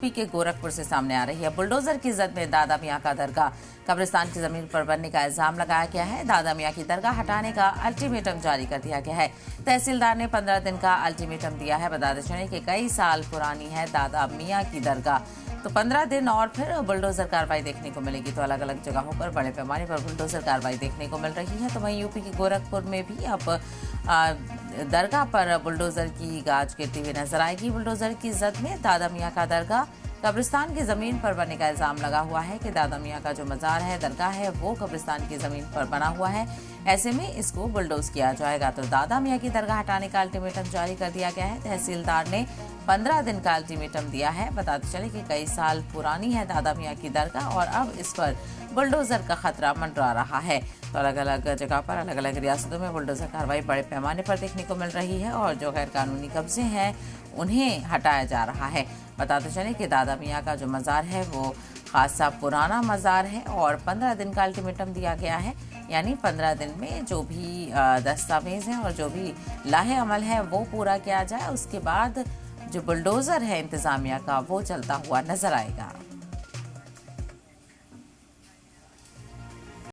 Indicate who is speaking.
Speaker 1: UP के गोरखपुर से सामने आ रही है। बुलडोजर की जद में दादा मियां का दरगाह कब्रिस्तान की जमीन पर बनने का इल्जाम लगाया गया है। दादा मियां की दरगाह हटाने का अल्टीमेटम जारी कर दिया गया है। तहसीलदार ने 15 दिन का अल्टीमेटम दिया है। बताते चले कि कई साल पुरानी है दादा मियां की दरगाह, तो 15 दिन और फिर बुलडोजर कार्रवाई देखने को मिलेगी। तो अलग अलग जगहों पर बड़े पैमाने पर बुलडोजर कार्रवाई देखने को मिल रही है। तो वहीं यूपी के गोरखपुर में भी अब दरगाह पर बुलडोजर की गाज गिरती हुई नजर आएगी। बुलडोजर की जद में दादा मियां का दरगाह कब्रिस्तान की जमीन पर बनने का इल्जाम लगा हुआ है कि दादा मियां का जो मजार है, दरगाह है, वो कब्रिस्तान की जमीन पर बना हुआ है। ऐसे में इसको बुलडोज किया जाएगा। तो दादा मियां की दरगाह हटाने का अल्टीमेटम जारी कर दिया गया है। तहसीलदार ने 15 दिन का अल्टीमेटम दिया है। बताते चले कि कई साल पुरानी है दादा मियां की दरगाह और अब इस पर बुलडोजर का खतरा मंडरा रहा है। तो अलग अलग जगह पर अलग अलग रियासतों में बुलडोजर कार्रवाई बड़े पैमाने पर देखने को मिल रही है और जो गैर कानूनी कब्जे हैं उन्हें हटाया जा रहा है। बताते चले कि दादा मियां का जो मजार है वो खासा पुराना मजार है और 15 दिन का अल्टीमेटम दिया गया है। यानी 15 दिन में जो भी दस्तावेज हैं और जो भी लाहे अमल है वो पूरा किया जाए। उसके बाद जो बुलडोजर है इंतजामिया का वो चलता हुआ नजर आएगा।